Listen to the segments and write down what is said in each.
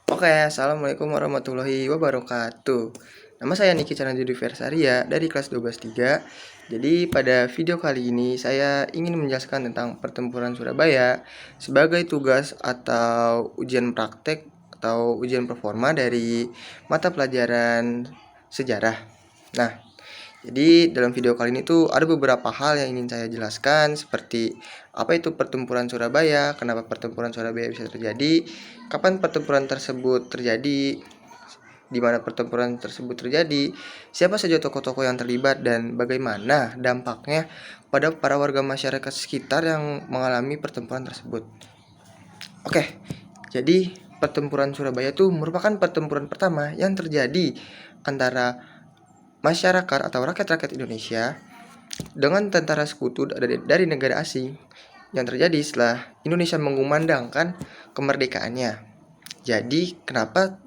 Oke, assalamualaikum warahmatullahi wabarakatuh. Nama saya Niki Cananjudi Versaria dari kelas 12-3. Jadi pada video kali ini saya ingin menjelaskan tentang pertempuran Surabaya sebagai tugas atau ujian praktek atau ujian performa dari mata pelajaran sejarah. Nah, jadi dalam video kali ini tuh ada beberapa hal yang ingin saya jelaskan, seperti apa itu pertempuran Surabaya, kenapa pertempuran Surabaya bisa terjadi, kapan pertempuran tersebut terjadi, di mana pertempuran tersebut terjadi, siapa saja tokoh-tokoh yang terlibat, dan bagaimana dampaknya pada para warga masyarakat sekitar yang mengalami pertempuran tersebut. Oke, jadi pertempuran Surabaya itu merupakan pertempuran pertama yang terjadi antara masyarakat atau rakyat-rakyat Indonesia dengan tentara sekutu dari negara asing yang terjadi setelah Indonesia mengumandangkan kemerdekaannya. Jadi, kenapa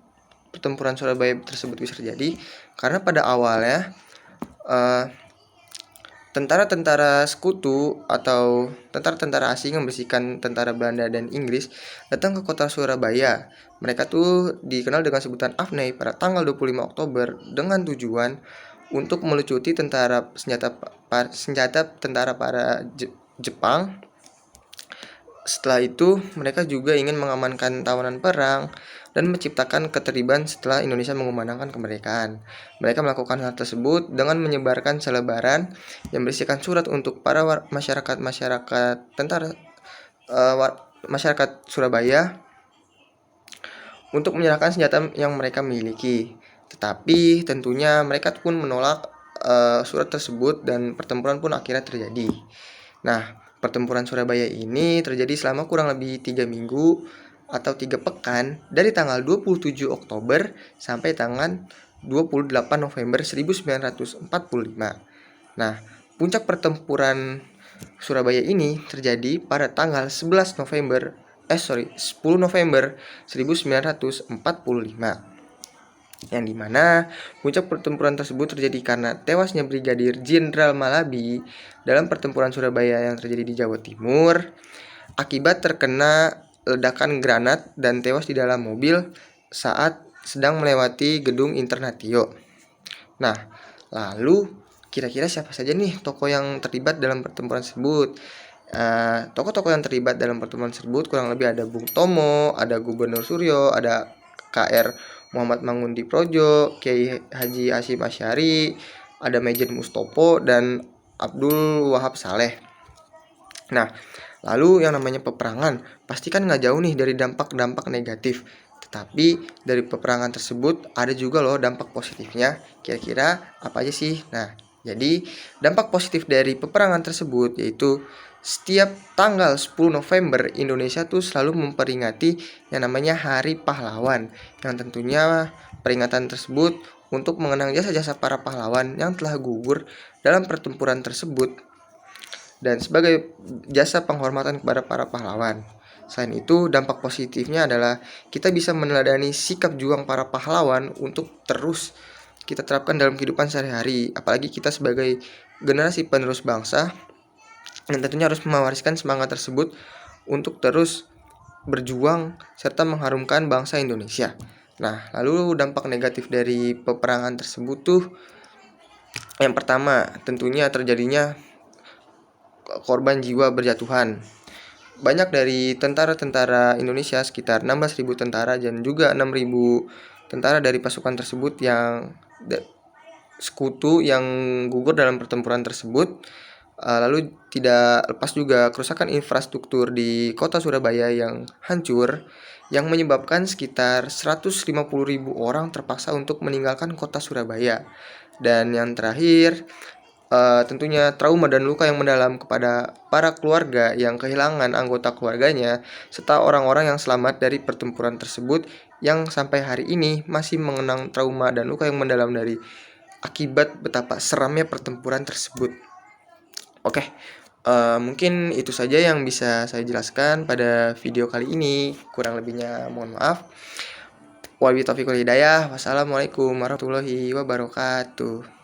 pertempuran Surabaya tersebut bisa terjadi? Karena pada awalnya eh, tentara-tentara sekutu atau tentara-tentara asing yang membersihkan tentara Belanda dan Inggris datang ke kota Surabaya. Mereka tuh dikenal dengan sebutan AFNEI pada tanggal 25 Oktober dengan tujuan untuk melucuti senjata tentara para Jepang. Setelah itu, mereka juga ingin mengamankan tawanan perang dan menciptakan ketertiban setelah Indonesia mengumandangkan kemerdekaan. Mereka melakukan hal tersebut dengan menyebarkan selebaran yang berisikan surat untuk para masyarakat Surabaya untuk menyerahkan senjata yang mereka miliki. Tetapi tentunya mereka pun menolak surat tersebut dan pertempuran pun akhirnya terjadi. Nah, pertempuran Surabaya ini terjadi selama kurang lebih 3 minggu atau 3 pekan dari tanggal 27 Oktober sampai tanggal 28 November 1945. Nah, puncak pertempuran Surabaya ini terjadi pada tanggal 10 November 1945, yang dimana puncak pertempuran tersebut terjadi karena tewasnya Brigadir Jenderal Malabi dalam pertempuran Surabaya yang terjadi di Jawa Timur akibat terkena ledakan granat dan tewas di dalam mobil saat sedang melewati gedung Internatio. Nah, lalu kira-kira siapa saja nih tokoh yang terlibat dalam pertempuran tersebut? Tokoh-tokoh yang terlibat dalam pertemuan tersebut kurang lebih ada Bung Tomo, ada Gubernur Suryo, ada KR Muhammad Mangunkusumo, Kiai Haji Hasyim Asy'ari, ada Majen Mustopo, dan Abdul Wahab Saleh. Nah, lalu yang namanya peperangan pasti kan nggak jauh nih dari dampak-dampak negatif. Tetapi dari peperangan tersebut ada juga loh dampak positifnya. Kira-kira apa aja sih? Nah, jadi dampak positif dari peperangan tersebut yaitu setiap tanggal 10 November Indonesia tuh selalu memperingati yang namanya Hari Pahlawan, yang tentunya peringatan tersebut untuk mengenang jasa-jasa para pahlawan yang telah gugur dalam pertempuran tersebut dan sebagai jasa penghormatan kepada para pahlawan. Selain itu, dampak positifnya adalah kita bisa meneladani sikap juang para pahlawan untuk terus kita terapkan dalam kehidupan sehari-hari, apalagi kita sebagai generasi penerus bangsa dan tentunya harus mewariskan semangat tersebut untuk terus berjuang serta mengharumkan bangsa Indonesia. Nah, lalu dampak negatif dari peperangan tersebut tuh yang pertama tentunya terjadinya korban jiwa berjatuhan. Banyak dari tentara-tentara Indonesia, sekitar 16.000 tentara dan juga 6.000 tentara dari pasukan tersebut yang sekutu yang gugur dalam pertempuran tersebut. Lalu tidak lepas juga kerusakan infrastruktur di kota Surabaya yang hancur, yang menyebabkan sekitar 150.000 orang terpaksa untuk meninggalkan kota Surabaya. Dan yang terakhir, tentunya trauma dan luka yang mendalam kepada para keluarga yang kehilangan anggota keluarganya, serta orang-orang yang selamat dari pertempuran tersebut yang sampai hari ini masih mengenang trauma dan luka yang mendalam dari akibat betapa seramnya pertempuran tersebut. Oke, mungkin itu saja yang bisa saya jelaskan pada video kali ini. Kurang lebihnya mohon maaf. Wabillahi taufiq wal hidayah. Wassalamualaikum warahmatullahi wabarakatuh.